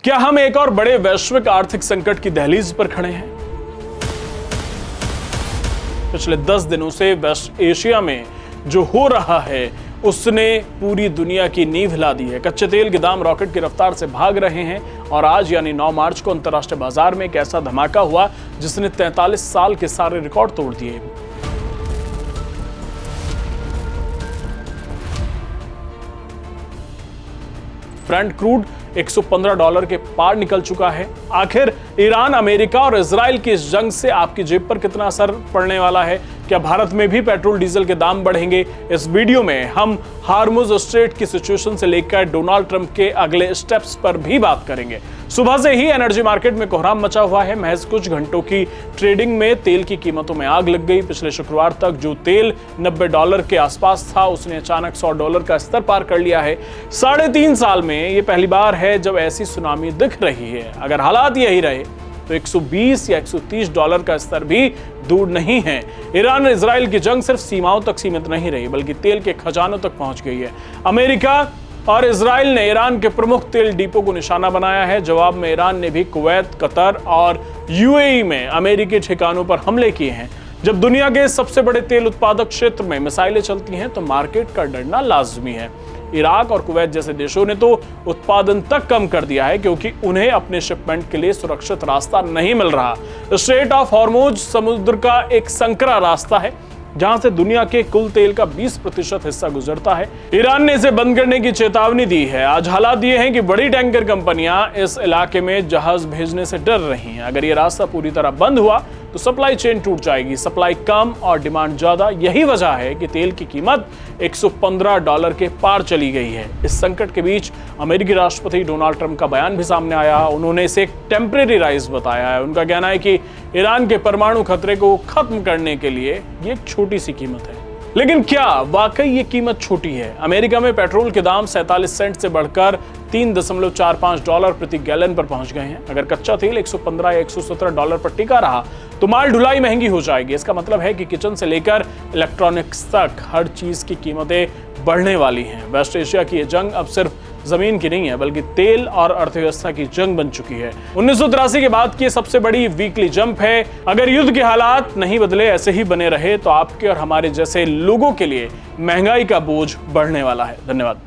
क्या हम एक और बड़े वैश्विक आर्थिक संकट की दहलीज पर खड़े हैं? पिछले 10 दिनों से वेस्ट एशिया में जो हो रहा है उसने पूरी दुनिया की नींव हिला दी है। कच्चे तेल के दाम रॉकेट की रफ्तार से भाग रहे हैं और आज यानी 9 मार्च को अंतर्राष्ट्रीय बाजार में एक ऐसा धमाका हुआ जिसने 43 साल के सारे रिकॉर्ड तोड़ दिए। ब्रेंट क्रूड $115 के पार निकल चुका है। आखिर ईरान, अमेरिका और इजराइल की इस जंग से आपकी जेब पर कितना असर पड़ने वाला है? क्या भारत में भी पेट्रोल डीजल के दाम बढ़ेंगे? इस वीडियो में हम हार्मुज स्ट्रेट की सिचुएशन से लेकर डोनाल्ड ट्रंप के अगले स्टेप्स पर भी बात करेंगे। सुबह से ही एनर्जी मार्केट में कोहराम मचा हुआ है। महज कुछ घंटों की ट्रेडिंग में तेल की कीमतों में आग लग गई। पिछले शुक्रवार तक जो तेल $90 के आसपास था उसने अचानक $100 का स्तर पार कर लिया है। 3.5 साल में ये पहली बार है जब ऐसी सुनामी दिख रही है। अगर हालात यही रहे तो $120 या $130 का स्तर भी दूर नहीं है। ईरान और इजराइल की जंग सिर्फ सीमाओं तक सीमित नहीं रही बल्कि तेल के खजानों तक पहुंच गई है। अमेरिका और इजराइल ने ईरान के प्रमुख तेल डिपो को निशाना बनाया है। जवाब में ईरान ने भी कुवैत, कतर और यूएई में अमेरिकी ठिकानों पर हमले किए हैं। जब दुनिया के सबसे बड़े तेल उत्पादक क्षेत्र में मिसाइलें चलती हैं तो मार्केट का डरना लाजमी है। इराक और कुवैत जैसे देशों ने तो उत्पादन तक कम कर दिया है क्योंकि उन्हें अपने शिपमेंट के लिए सुरक्षित रास्ता नहीं मिल रहा। स्ट्रेट ऑफ हॉर्मुज समुद्र का एक संकरा रास्ता है जहां से दुनिया के कुल तेल का 20% हिस्सा गुजरता है। ईरान ने इसे बंद करने की चेतावनी दी है। आज हालात ये हैं कि बड़ी टैंकर कंपनियां इस इलाके में जहाज भेजने से डर रही हैं। अगर ये रास्ता पूरी तरह बंद हुआ तो सप्लाई चेन टूट जाएगी। सप्लाई कम और डिमांड ज्यादा, यही वजह है कि तेल की कीमत $115 के पार चली गई है। इस संकट के बीच अमेरिकी राष्ट्रपति डोनाल्ड ट्रंप का बयान भी सामने आया। उन्होंने इसे एक टेम्परेरी राइज बताया है। उनका कहना है कि ईरान के परमाणु खतरे को खत्म करने के लिए ये एक छोटी सी कीमत है। लेकिन क्या वाकई ये कीमत छोटी है? अमेरिका में पेट्रोल के दाम 47 सेंट से बढ़कर $3.45 प्रति गैलन पर पहुंच गए हैं। अगर कच्चा तेल $115 या $117 पर टिका रहा तो माल ढुलाई महंगी हो जाएगी। इसका मतलब है कि किचन से लेकर इलेक्ट्रॉनिक्स तक हर चीज की कीमतें बढ़ने वाली हैं। वेस्ट एशिया की ये जंग अब सिर्फ जमीन की नहीं है बल्कि तेल और अर्थव्यवस्था की जंग बन चुकी है। 1983 के बाद की सबसे बड़ी वीकली जंप है। अगर युद्ध के हालात नहीं बदले, ऐसे ही बने रहे तो आपके और हमारे जैसे लोगों के लिए महंगाई का बोझ बढ़ने वाला है। धन्यवाद।